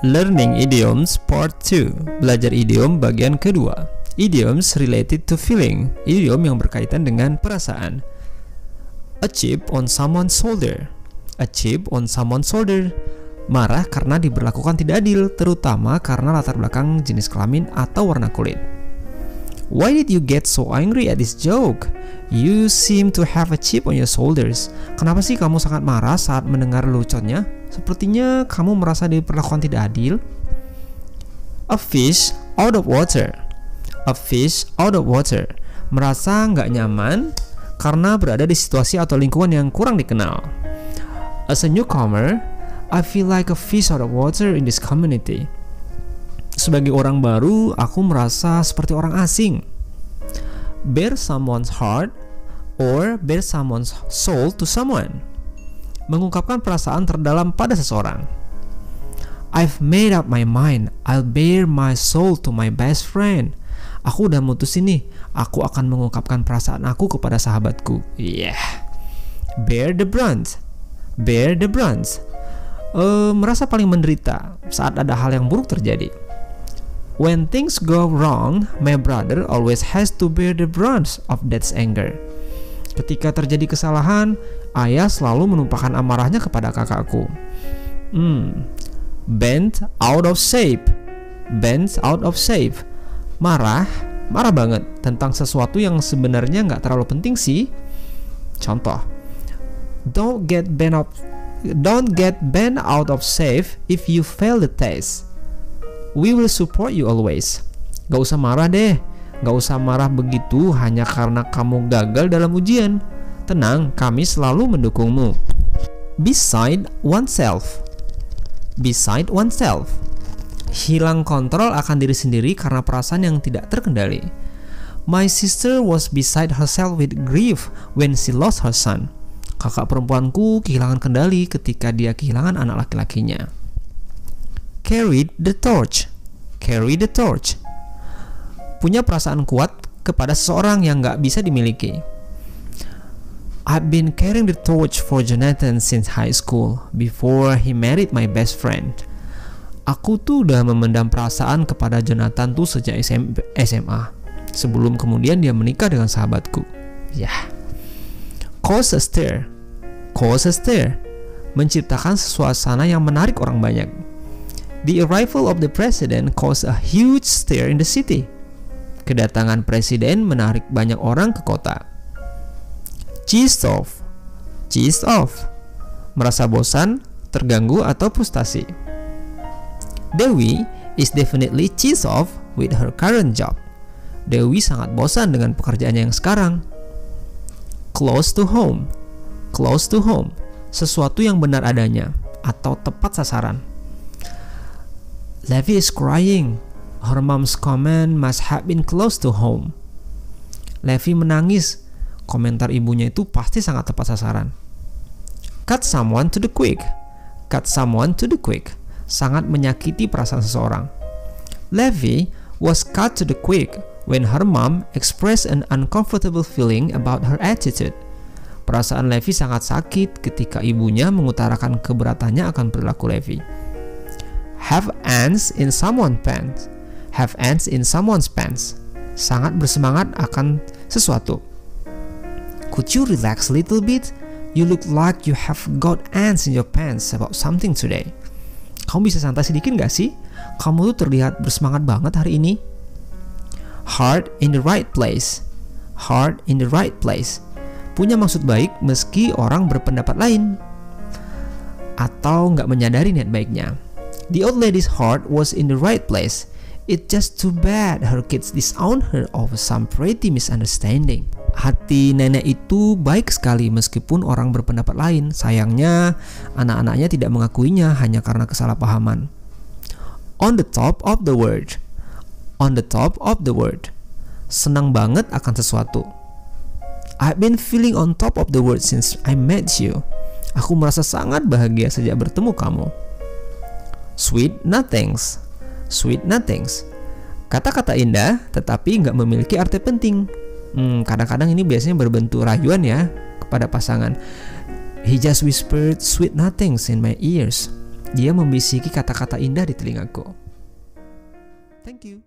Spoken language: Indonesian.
Learning Idioms Part 2. Belajar idiom bagian kedua. Idioms related to feeling. Idiom yang berkaitan dengan perasaan. A chip on someone's shoulder. A chip on someone's shoulder. Marah karena diberlakukan tidak adil, terutama karena latar belakang jenis kelamin atau warna kulit. Why did you get so angry at this joke? You seem to have a chip on your shoulders. Kenapa sih kamu sangat marah saat mendengar leluconnya? Sepertinya kamu merasa diperlakukan tidak adil. A fish out of water. A fish out of water. Merasa nggak nyaman karena berada di situasi atau lingkungan yang kurang dikenal. As a newcomer, I feel like a fish out of water in this community. Sebagai orang baru, aku merasa seperti orang asing. Bare someone's heart or bare someone's soul to someone. Mengungkapkan perasaan terdalam pada seseorang. I've made up my mind. I'll bare my soul to my best friend. Aku udah mutusin nih, aku akan mengungkapkan perasaan aku kepada sahabatku. Yeah. Bear the brunt. Bear the brunt. Merasa paling menderita saat ada hal yang buruk terjadi. When things go wrong, my brother always has to bear the brunt of that anger. Ketika terjadi kesalahan, ayah selalu menumpahkan amarahnya kepada kakakku. Bent out of shape. Bent out of shape. Marah banget tentang sesuatu yang sebenarnya nggak terlalu penting sih. Contoh, Don't get bent out of shape if you fail the test. We will support you always. Gak usah marah deh. Gak usah marah begitu hanya karena kamu gagal dalam ujian. Tenang, kami selalu mendukungmu. Beside oneself. Beside oneself. Hilang kontrol akan diri sendiri karena perasaan yang tidak terkendali. My sister was beside herself with grief when she lost her son. Kakak perempuanku kehilangan kendali ketika dia kehilangan anak laki-lakinya. Carried the torch. Carry the torch. Punya perasaan kuat kepada seseorang yang gak bisa dimiliki. I've been carrying the torch for Jonathan since high school, before he married my best friend. Aku tuh udah memendam perasaan kepada Jonathan tuh sejak SMA, sebelum kemudian dia menikah dengan sahabatku. Yah. Cause a stir. Cause a stir. Menciptakan suasana yang menarik orang banyak. The arrival of the president caused a huge stir in the city. Kedatangan presiden menarik banyak orang ke kota. Cheesed off. Cheesed off. Merasa bosan, terganggu atau frustasi. Dewi is definitely cheesed off with her current job. Dewi sangat bosan dengan pekerjaannya yang sekarang. Close to home. Close to home. Sesuatu yang benar adanya atau tepat sasaran. Levi is crying. Her mom's comment must have been close to home. Levi menangis. Komentar ibunya itu pasti sangat tepat sasaran. Cut someone to the quick. Cut someone to the quick. Sangat menyakiti perasaan seseorang. Levi was cut to the quick when her mom expressed an uncomfortable feeling about her attitude. Perasaan Levi sangat sakit ketika ibunya mengutarakan keberatannya akan perilaku Levi. Have ants in someone's pants. Have ants in someone's pants. Sangat bersemangat akan sesuatu. Could you relax a little bit? You look like you have got ants in your pants about something today. Kamu bisa santai sedikit gak sih? Kamu tuh terlihat bersemangat banget hari ini. Heart in the right place. Heart in the right place. Punya maksud baik meski orang berpendapat lain. Atau gak menyadari niat baiknya. The old lady's heart was in the right place. It's just too bad her kids disown her over some pretty misunderstanding. Hati nenek itu baik sekali meskipun orang berpendapat lain. Sayangnya, anak-anaknya tidak mengakuinya hanya karena kesalahpahaman. On the top of the world. On the top of the world. Senang banget akan sesuatu. I've been feeling on top of the world since I met you. Aku merasa sangat bahagia sejak bertemu kamu. Sweet nothings. Sweet nothings. Kata-kata indah tetapi nggak memiliki arti penting. Kadang-kadang ini biasanya berbentuk rayuan ya kepada pasangan. He just whispered sweet nothings in my ears. Dia membisiki kata-kata indah di telingaku. Thank you.